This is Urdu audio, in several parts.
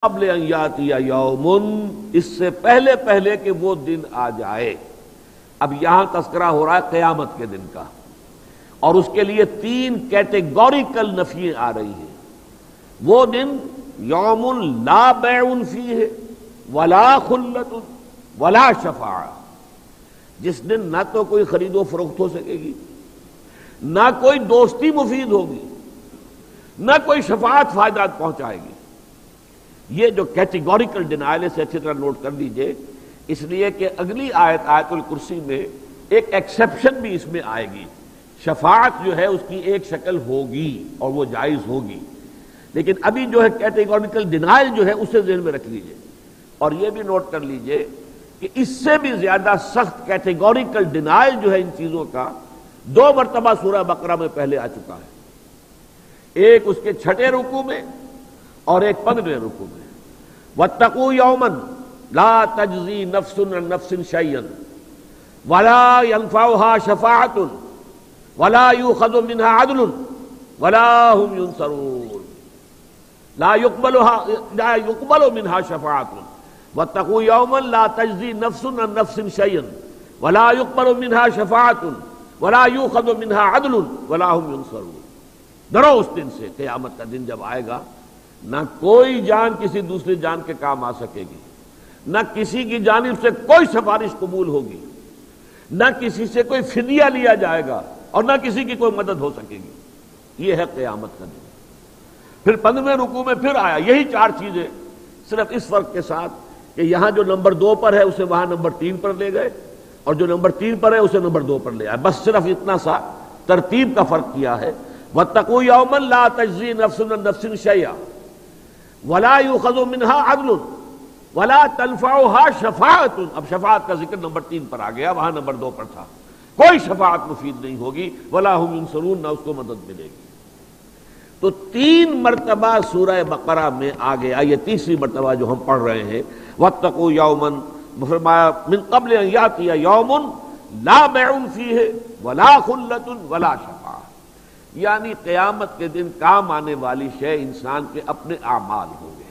قبل ان یاتی یوم، اس سے پہلے پہلے کہ وہ دن آ جائے۔ اب یہاں تذکرہ ہو رہا ہے قیامت کے دن کا، اور اس کے لیے تین کیٹیگوریکل نفییں آ رہی ہیں۔ وہ دن یوم لا بیع فیہ ولا خلۃ ولا شفاعہ، جس دن نہ تو کوئی خرید و فروخت ہو سکے گی، نہ کوئی دوستی مفید ہوگی، نہ کوئی شفاعت فائدات پہنچائے گی۔ یہ جو کیٹیگوریکل ڈینائل ہے اسے اچھی طرح نوٹ کر لیجئے، اس لیے کہ اگلی آیت آیت الکرسی میں ایک ایکسیپشن بھی اس میں آئے گی۔ شفاعت جو ہے اس کی ایک شکل ہوگی اور وہ جائز ہوگی، لیکن ابھی جو ہے کیٹیگوریکل ڈینائل جو ہے اسے ذہن میں رکھ لیجئے، اور یہ بھی نوٹ کر لیجئے کہ اس سے بھی زیادہ سخت کیٹیگوریکل ڈینائل جو ہے ان چیزوں کا دو مرتبہ سورہ بقرہ میں پہلے آ چکا ہے، ایک اس کے 6 رکوع میں اور ایک 15 رکوع میں۔ وَاتَّقُوا يَوْمًا لَا تَجْزِي نَفْسٌ عَن نَفْسٍ شَيْئًا وَلَا يَنفَعُهَا شَفَاعَةٌ وَلَا يُؤْخَذُ مِنْهَا عَدْلٌ وَلَا هُمْ يُنصَرُونَ لا يقبل منها شفاعة واتقوا يوما لا تجزي نفس عن نفس شيئا ولا يقبل منها شفاعة ولا يؤخذ منها عدل ولا هم ينصرون۔ ڈرو اس دن سے، قیامت کا دن جب آئے گا، نہ کوئی جان کسی دوسری جان کے کام آ سکے گی، نہ کسی کی جانب سے کوئی سفارش قبول ہوگی، نہ کسی سے کوئی فدیہ لیا جائے گا، اور نہ کسی کی کوئی مدد ہو سکے گی۔ یہ ہے قیامت کا دن۔ پھر 15ویں رکوع میں پھر آیا یہی 4 چیزیں، صرف اس فرق کے ساتھ کہ یہاں جو نمبر 2 پر ہے اسے وہاں نمبر 3 پر لے گئے، اور جو نمبر 3 پر ہے اسے نمبر 2 پر لے آئے، بس صرف اتنا سا ترتیب کا فرق کیا ہے۔ وَاتَّقُوا يَوْمًا لَا تَجْزِي نَفْسٌ عَن نَفْسٍ شَيْئًا وَلَا يُؤْخَذُ مِنْهَا عَدْلٌ وَلَا تَنفَعُهَا شَفَاعَةٌ۔ اب شفاعت کا ذکر نمبر 3 پر آ گیا، وہاں نمبر 2 پر تھا۔ کوئی شفاعت مفید نہیں ہوگی، وَلَا هُمْ يُنصَرُونَ، نہ اس کو مدد ملے گی۔ تو 3 مرتبہ سورہ بقرہ میں آ گیا، یہ تیسری مرتبہ جو ہم پڑھ رہے ہیں۔ وَاتَّقُوا يَوْمًا، فرمایا من قبل ان یاتی یوم لا بیع فیہ ولا خلۃ ولا شفاعہ، یعنی قیامت کے دن کام آنے والی شے انسان کے اپنے اعمال ہوں گے،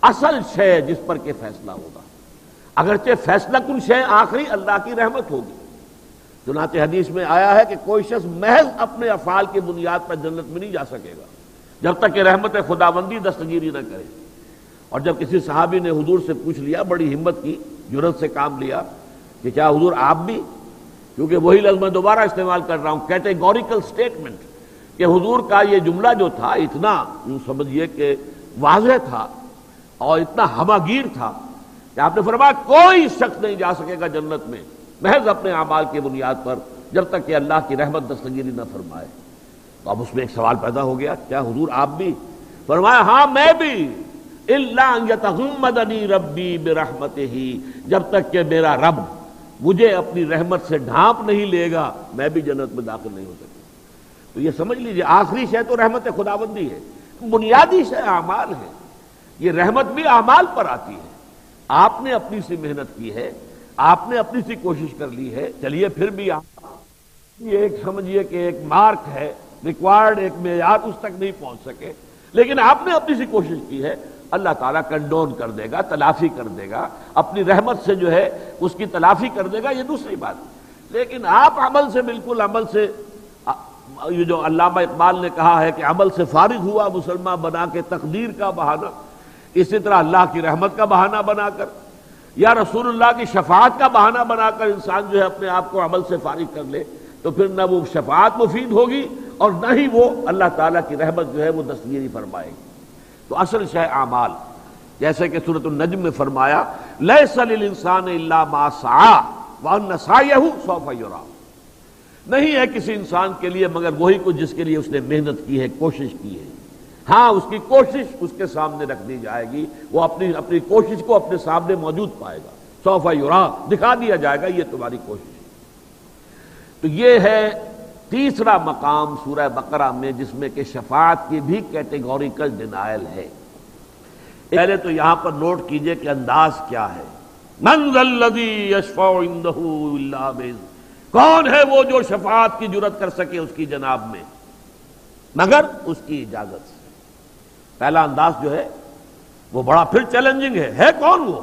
اصل شے جس پر کہ فیصلہ ہوگا، اگرچہ فیصلہ کن شے آخری اللہ کی رحمت ہوگی۔ چنانچہ حدیث میں آیا ہے کہ کوئی شخص محض اپنے افعال کی بنیاد پر جنت میں نہیں جا سکے گا جب تک کہ رحمت خداوندی دستگیری نہ کرے۔ اور جب کسی صحابی نے حضور سے پوچھ لیا، بڑی ہمت کی، جرأت سے کام لیا کہ کیا حضور آپ بھی، کیونکہ وہی لفظ میں دوبارہ استعمال کر رہا ہوں، کیٹیگوریکل سٹیٹمنٹ، کہ حضور کا یہ جملہ جو تھا اتنا یوں سمجھیے کہ واضح تھا اور اتنا ہماگیر تھا کہ آپ نے فرمایا کوئی شخص نہیں جا سکے گا جنت میں محض اپنے اعمال کی بنیاد پر جب تک کہ اللہ کی رحمت دستگیری نہ فرمائے۔ تو اب اس میں ایک سوال پیدا ہو گیا، کیا حضور آپ بھی؟ فرمایا ہاں میں بھی، الا ان یتغمدنی ربی برحمتہ، جب تک کہ میرا رب مجھے اپنی رحمت سے ڈھانپ نہیں لے گا میں بھی جنت میں داخل نہیں ہو سکتا۔ تو یہ سمجھ لیجئے آخری شے تو رحمت خداوندی ہے، بنیادی شے اعمال ہے۔ یہ رحمت بھی اعمال پر آتی ہے، آپ نے اپنی سی محنت کی ہے، آپ نے اپنی سی کوشش کر لی ہے، چلیے پھر بھی آپ یہ ایک سمجھیے کہ ایک مارک ہے ریکوائرڈ، ایک معیار، اس تک نہیں پہنچ سکے، لیکن آپ نے اپنی سی کوشش کی ہے، اللہ تعالیٰ کنڈون کر دے گا، تلافی کر دے گا، اپنی رحمت سے جو ہے اس کی تلافی کر دے گا، یہ دوسری بات۔ لیکن آپ عمل سے بالکل عمل سے، یہ جو علامہ اقبال نے کہا ہے کہ عمل سے فارغ ہوا مسلمان بنا کے تقدیر کا بہانہ، اسی طرح اللہ کی رحمت کا بہانہ بنا کر یا رسول اللہ کی شفاعت کا بہانہ بنا کر انسان جو ہے اپنے آپ کو عمل سے فارغ کر لے، تو پھر نہ وہ شفاعت مفید ہوگی اور نہ ہی وہ اللہ تعالیٰ کی رحمت جو ہے وہ دستگیری فرمائے گی۔ تو اصل شے اعمال، جیسے کہ سورۃ النجم میں فرمایا لیس للانسان الا ما سعی وان سعیہ سوف یری، نہیں ہے کسی انسان کے لیے مگر وہی کچھ جس کے لیے اس نے محنت کی ہے، کوشش کی ہے۔ ہاں اس کی کوشش اس کے سامنے رکھ دی جائے گی، وہ اپنی کوشش کو اپنے سامنے موجود پائے گا، سوف یری، دکھا دیا جائے گا یہ تمہاری کوشش۔ تو یہ ہے تیسرا مقام سورہ بقرہ میں جس میں کہ شفاعت کی بھی کیٹیگوریکل ڈینائل ہے۔ پہلے تو یہاں پر نوٹ کیجئے کہ انداز کیا ہے، من ذا الذی یشفع عندہ الا باذنہ، کون ہے وہ جو شفاعت کی جرأت کر سکے اس کی جناب میں مگر اس کی اجازت سے۔ پہلا انداز جو ہے وہ بڑا پھر چیلنجنگ ہے کون وہ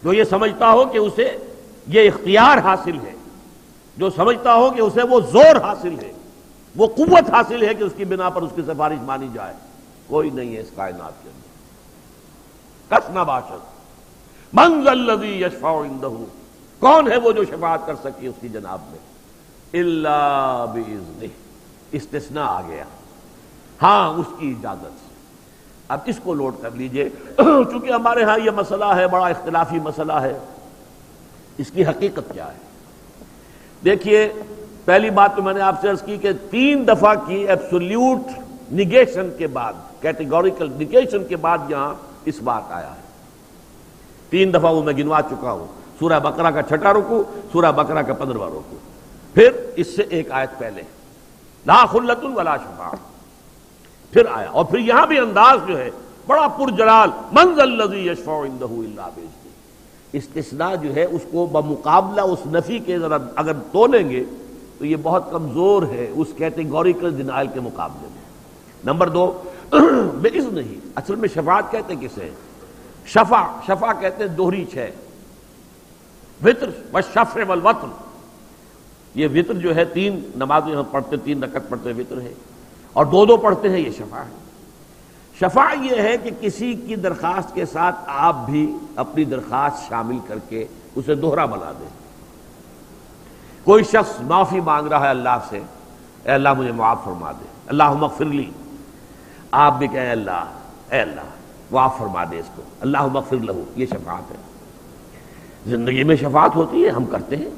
جو یہ سمجھتا ہو کہ اسے یہ اختیار حاصل ہے، جو سمجھتا ہو کہ اسے وہ زور حاصل ہے، وہ قوت حاصل ہے کہ اس کی بنا پر اس کی سفارش مانی جائے؟ کوئی نہیں ہے اس کائنات کے اندر۔ کس نہ باشد من ذا الذی یشفع عندہ، کون ہے وہ جو شفاعت کر سکے اس کی جناب میں؟ الا باذنہ، استثناء آ گیا، ہاں اس کی اجازت سے۔ اب اس کو لوٹ کر لیجئے، چونکہ ہمارے ہاں یہ مسئلہ ہے، بڑا اختلافی مسئلہ ہے، اس کی حقیقت کیا ہے؟ دیکھیے، پہلی بات تو میں نے آپ سے عرض کی کہ 3 دفعہ کی ایبسولیوٹ نیگیشن کے بعد، کیٹیگوریکل نیگیشن کے بعد یہاں اس بات آیا ہے۔ 3 دفعہ وہ میں گنوا چکا ہوں، سورہ بقرہ کا 6واں رکوع، سورہ بقرہ کا 15واں رکوع، پھر اس سے ایک آیت پہلے لا خلۃ ولا شفاعۃ، پھر آیا، اور پھر یہاں بھی انداز جو ہے بڑا پرجلال، من ذا الذی یشفع عندہ الا باذنہ۔ استثناء جو ہے اس کو بمقابلہ اس نفی کے اگر تولیں گے تو یہ بہت کمزور ہے اس کیٹیگوریکل ڈینائل کے مقابلے میں۔ نمبر 2، باذن ہی، اصل میں شفاعت کہتے کسے ہیں؟ شفع کہتے ہیں دوہری 6، وتر والشفع والوتر، یہ وتر جو ہے 3 نمازیں ہم پڑھتے، 3 رکعت پڑھتے وتر ہے، اور 2 پڑھتے ہیں، یہ شفع ہے۔ شفع یہ ہے کہ کسی کی درخواست کے ساتھ آپ بھی اپنی درخواست شامل کر کے اسے دوہرا بنا دیں۔ کوئی شخص معافی مانگ رہا ہے اللہ سے، اے اللہ مجھے معاف فرما دے، اللہم اغفر لی، آپ بھی کہیں اے اللہ معاف فرما دے اس کو، اللہم اغفر لہو، یہ شفاعت ہے۔ زندگی میں شفاعت ہوتی ہے، ہم کرتے ہیں،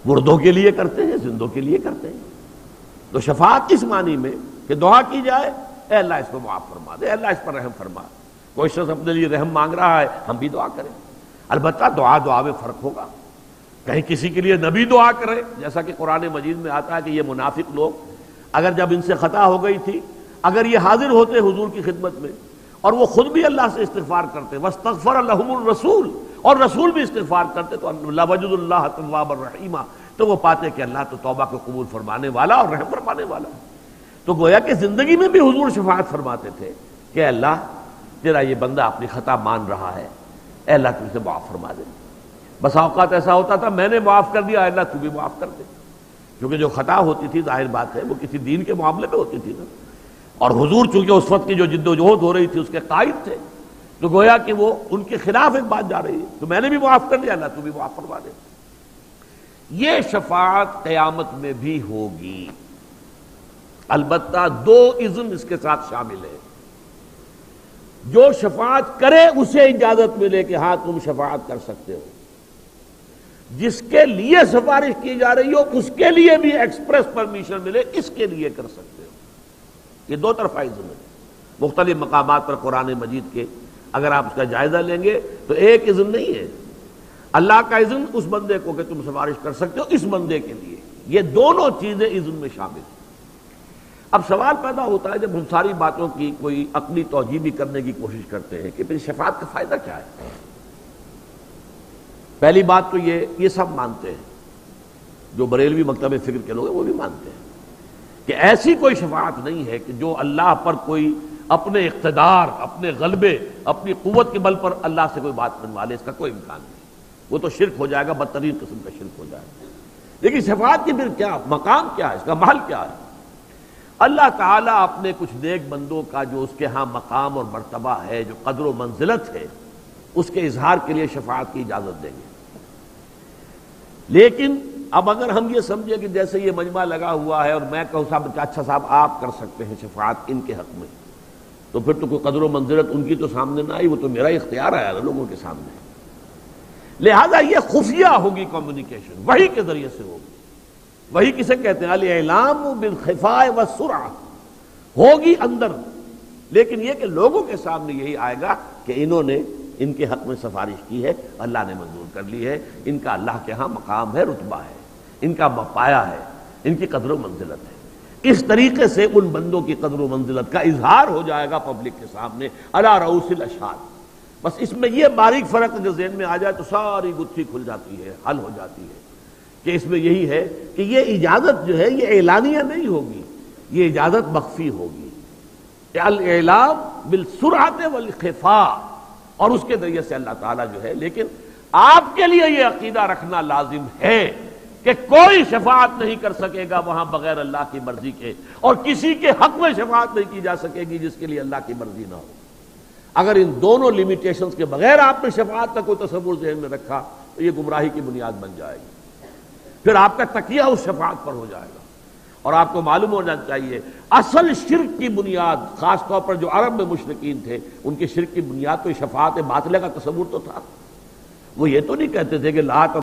مردوں کے لیے کرتے ہیں، زندوں کے لیے کرتے ہیں۔ تو شفاعت اس معنی میں کہ دعا کی جائے، اے اللہ اس کو معاف فرما دے، اے اللہ اس پر رحم فرما۔ کوئی شخص اپنے لیے رحم مانگ رہا ہے، ہم بھی دعا کریں۔ البتہ دعا میں فرق ہوگا، کہیں کسی کے لیے نبی دعا کرے، جیسا کہ قرآن مجید میں آتا ہے کہ یہ منافق لوگ اگر جب ان سے خطا ہو گئی تھی، اگر یہ حاضر ہوتے حضور کی خدمت میں اور وہ خود بھی اللہ سے استغفار کرتے، واستغفر لهم الرسول، اور رسول بھی استغفار کرتے، تو لوجد اللہ توابا رحیما، تو وہ پاتے کہ اللہ تو توبہ کو قبول فرمانے والا اور رحم فرمانے والا ہے۔ تو گویا کہ زندگی میں بھی حضور شفاعت فرماتے تھے کہ اللہ تیرا یہ بندہ اپنی خطا مان رہا ہے، اے اللہ تو اسے معاف فرما دے۔ بس اوقات ایسا ہوتا تھا میں نے معاف کر دیا، اے اللہ تو بھی معاف کر دے، کیونکہ جو خطا ہوتی تھی ظاہر بات ہے وہ کسی دین کے معاملے میں ہوتی تھی نا، اور حضور چونکہ اس وقت کی جو جد و جہد ہو رہی تھی اس کے قائد تھے، تو گویا کہ وہ ان کے خلاف ایک بات جا رہی ہے، تو میں نے بھی معاف کر دیا، اللہ تو بھی معاف فرما دے۔ یہ شفاعت قیامت میں بھی ہوگی، البتہ 2 اذن اس کے ساتھ شامل ہے۔ جو شفاعت کرے اسے اجازت ملے کہ ہاں تم شفاعت کر سکتے ہو، جس کے لیے سفارش کی جا رہی ہو اس کے لیے بھی ایکسپریس پرمیشن ملے، اس کے لیے کر سکتے ہو۔ یہ 2 طرفہ اذن ہے، مختلف مقامات پر قرآن مجید کے اگر آپ اس کا جائزہ لیں گے تو ایک اذن نہیں ہے، اللہ کا اذن اس بندے کو کہ تم سفارش کر سکتے ہو اس بندے کے لیے، یہ دونوں چیزیں اذن میں شامل ہیں۔ اب سوال پیدا ہوتا ہے جب ہم ساری باتوں کی کوئی عقلی توجیہ بھی کرنے کی کوشش کرتے ہیں کہ پھر شفاعت کا فائدہ کیا ہے؟ پہلی بات تو یہ سب مانتے ہیں، جو بریلوی مکتب فکر کے لوگ ہیں وہ بھی مانتے ہیں کہ ایسی کوئی شفاعت نہیں ہے کہ جو اللہ پر کوئی اپنے اقتدار، اپنے غلبے، اپنی قوت کے بل پر اللہ سے کوئی بات منوا لے، اس کا کوئی امکان نہیں، وہ تو شرک ہو جائے گا، بدترین قسم کا شرک ہو جائے گا۔ لیکن شفاعت کی پھر کیا مقام، کیا ہے اس کا محل، کیا ہے؟ اللہ تعالیٰ اپنے کچھ نیک بندوں کا جو اس کے ہاں مقام اور مرتبہ ہے، جو قدر و منزلت ہے، اس کے اظہار کے لیے شفاعت کی اجازت دیں گے۔ لیکن اب اگر ہم یہ سمجھیں کہ جیسے یہ مجمع لگا ہوا ہے اور میں کہوں صاحب اچھا صاحب آپ کر سکتے ہیں شفاعت ان کے حق میں، تو پھر تو کوئی قدر و منزلت ان کی تو سامنے نہ آئی، وہ تو میرا اختیار آیا نا لوگوں کے سامنے۔ لہذا یہ خفیہ ہوگی کمیونیکیشن، وحی کے ذریعے سے ہوگی۔ وحی کسے کہتے ہیں؟ الاعلام بالخفاء والسرعہ، ہوگی اندر، لیکن یہ کہ لوگوں کے سامنے یہی آئے گا کہ انہوں نے ان کے حق میں سفارش کی ہے، اللہ نے منظور کر لی ہے، ان کا اللہ کے ہاں مقام ہے، رتبہ ہے، ان کا پایا ہے، ان کی قدر و منزلت ہے۔ اس طریقے سے ان بندوں کی قدر و منزلت کا اظہار ہو جائے گا پبلک کے سامنے علی رؤوس الاشہاد۔ بس اس میں یہ باریک فرق جو ذہن میں آ جائے تو ساری گتھی کھل جاتی ہے، حل ہو جاتی ہے، کہ اس میں یہی ہے کہ یہ اجازت جو ہے یہ اعلانیہ نہیں ہوگی، یہ اجازت مخفی ہوگی۔ الاعلام بالسرعت والخفاء، اور اس کے ذریعے سے اللہ تعالیٰ جو ہے، لیکن آپ کے لیے یہ عقیدہ رکھنا لازم ہے کہ کوئی شفاعت نہیں کر سکے گا وہاں بغیر اللہ کی مرضی کے، اور کسی کے حق میں شفاعت نہیں کی جا سکے گی جس کے لیے اللہ کی مرضی نہ ہو۔ اگر ان دونوں لیمیٹیشنز کے بغیر آپ نے شفاعت کا کوئی تصور ذہن میں رکھا تو یہ گمراہی کی بنیاد بن جائے گی، پھر آپ کا تکیہ اس شفاعت پر ہو جائے گا۔ اور آپ کو معلوم ہونا چاہیے اصل شرک کی بنیاد، خاص طور پر جو عرب میں مشرکین تھے، ان کے شرک کی بنیاد تو شفاعت باطلہ کا تصور تو تھا۔ وہ یہ تو نہیں کہتے تھے کہ لات